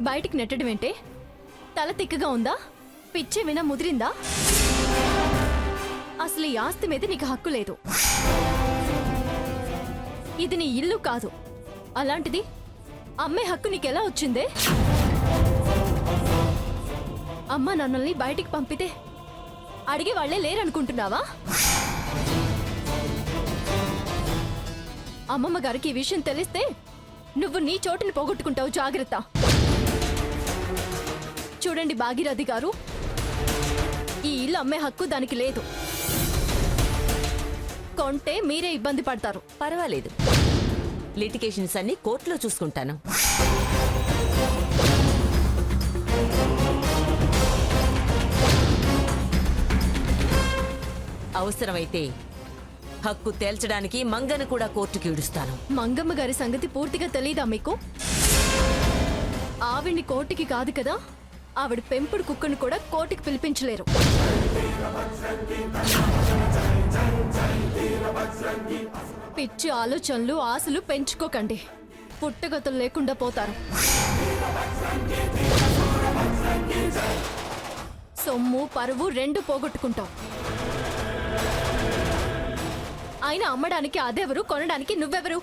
బయటికి నెట్టడం ఏంటే? తల తిక్కగా ఉందా? పిచ్చి వినా ముదిరిందా? అసలు ఈ ఆస్తి మీద నీకు హక్కు లేదు. ఇది నీ ఇల్లు కాదు. అలాంటిది అమ్మే హక్కు నీకెలా వచ్చిందే? అమ్మ నన్నల్ని బయటికి పంపితే అడిగే వాళ్లే లేరనుకుంటున్నావా? అమ్మమ్మ గారికి ఈ విషయం తెలిస్తే నువ్వు నీ చోటుని పోగొట్టుకుంటావు. జాగ్రత్త. చూడండి భాగీరథి గారు, ఈ ఇల్లు అమ్మే హక్కు దానికి లేదు. కొంటే మీరే ఇబ్బంది పడతారు. పర్వాలేదు, లిటిగేషన్స్ అన్ని కోర్టులో చూసుకుంటాను. అవసరమైతే హక్కు తేల్చడానికి మంగను కూడా కోర్టుకి ఇడుస్తాను. మంగమ్మ గారి సంగతి పూర్తిగా తెలీదా మీకు? ఆవిడ్ని కోర్టుకి కాదు కదా, ఆవిడ పెంపుడు కుక్కను కూడా కోర్టుకి పిలిపించలేరు. పిచ్చి ఆలోచనలు ఆశలు పెంచుకోకండి. పుట్టగతులు లేకుండా పోతారు. సొమ్ము పరువు రెండు పోగొట్టుకుంటావు. అయినా అమ్మడానికి అదెవరు, కొనడానికి నువ్వెవరు?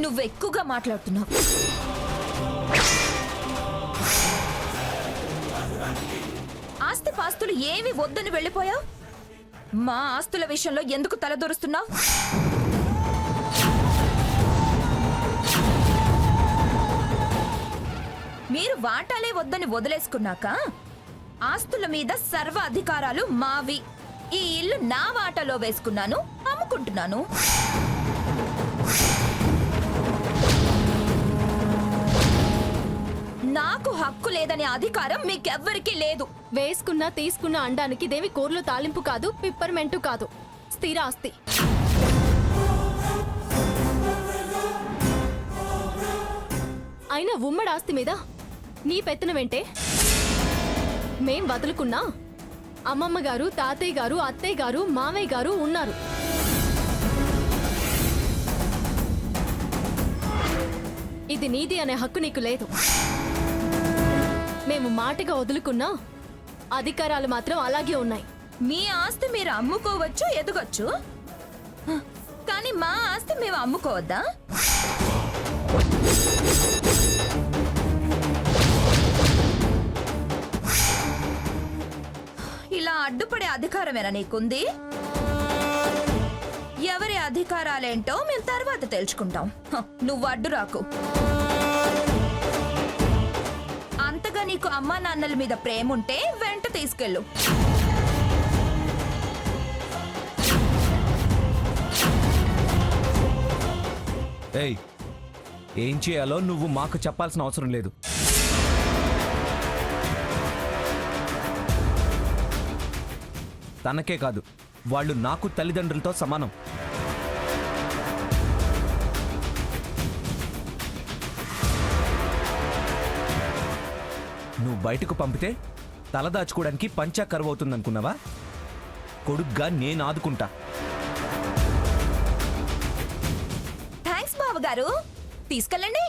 నువ్వెక్కువగా మాట్లాడుతున్నావు. ఆస్తి పాస్తులు ఏవి వద్దని వెళ్ళిపోయావు. మా ఆస్తుల విషయంలో ఎందుకు తలదూరుస్తున్నావు? మీరు వాటాలే వద్దని వదిలేసుకున్నాక ఆస్తుల మీద సర్వ అధికారాలు మావి. ఈ ఇల్లు నా వాటాలో వేసుకున్నాను, అమ్ముకుంటున్నాను. నాకు హక్కు లేదనే అధికారం మీకెవ్వరికీ లేదు. వేసుకున్నా తీసుకున్నా అనడానికి ఇదేమి కూరలో తాలింపు కాదు, పిప్పర్మెంటు కాదు, స్థిర ఆస్తి. అయినా ఉమ్మడి ఆస్తి మీద నీ పెత్తనమేంటే? మేం వదులుకున్నా అమ్మమ్మ గారు, తాతయ్య గారు, అత్తయ్య గారు, మామయ్య గారు ఉన్నారు. ఇది నీది అనే హక్కు నీకు లేదు. మేము మాటగా వదులుకున్నా అధికారాలు మాత్రం అలాగే ఉన్నాయి. మీ ఆస్తి మీరు అమ్ముకోవచ్చు, ఎదగొచ్చు. కానీ మా ఆస్తి మేము అమ్ముకోవద్దా? ఇలా అడ్డుపడే అధికారమేనా నీకుంది? ఎవరి అధికారాలేంటో మేము తర్వాత తెలుసుకుంటాం. నువ్వు అడ్డు రాకు. అంతగా నీకు అమ్మా నాన్నల మీద ప్రేమ ఉంటే వెంట తీసుకెళ్ళు. ఏయ్, ఏం చేయాలో నువ్వు మాకు చెప్పాల్సిన అవసరం లేదు. తనకే కాదు, వాళ్ళు నాకు తల్లిదండ్రులతో సమానం. నువ్వు బయటకు పంపితే తలదాచుకోవడానికి పంచా కరువు అవుతుందనుకున్నావా? కొడుగ్గా నేను ఆదుకుంటా. థ్యాంక్స్ బావగారు, తీసుకెళ్ళండి.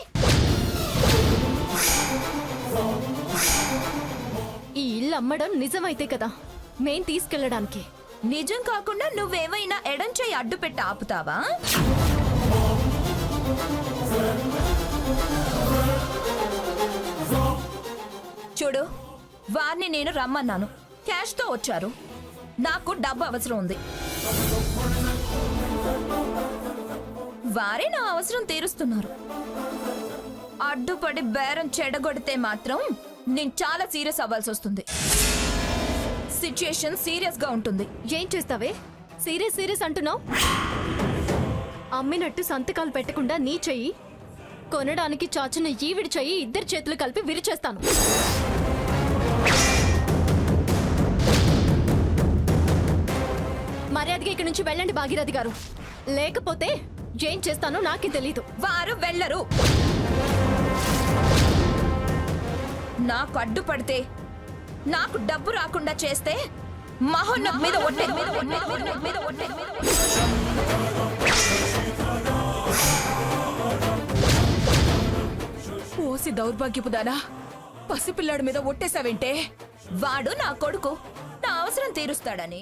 ఈ ఇల్లు అమ్మడం నిజమైతే కదా మేం తీసుకెళ్లడానికి. నిజం కాకుండా నువ్వేమైనా ఎడం చేయి అడ్డు పెట్టి ఆపుతావా? చూడు, వారిని నేను రమ్మన్నాను, క్యాష్ తో వచ్చారు. నాకు డబ్బు అవసరం ఉంది. వారే నా అవసరం తీరుస్తున్నారు. అడ్డుపడి బేరం చెడగొడితే మాత్రం నేను చాలా సీరియస్ అవ్వాల్సి వస్తుంది. సిచ్యుయేషన్ సీరియస్ గా ఉంటుంది. ఏం చేస్తావే? సీరియస్ సీరియస్ అంటున్నావు. అమ్మినట్టు సంతకాలు పెట్టకుండా నీ చెయ్యి, కొనడానికి చాచిన ఈవిడి చెయ్యి ఇద్దరి చేతులు కలిపి విరిచేస్తాను. మర్యాదగా ఇక్కడి నుంచి వెళ్ళండి భాగీరథి గారు, లేకపోతే ఏం చేస్తానో నాకే తెలీదు. వారు వెళ్ళరు. నాకు అడ్డుపడితే, నాకు డబ్బు రాకుండా చేస్తే మహోన్నత మీద ఒట్టే. ఓసి దౌర్భాగ్యపుదానా పసిపిల్లాడి మీద ఒట్టేశావేంటే? వాడు నా కొడుకు, నా అవసరం తీరుస్తాడని.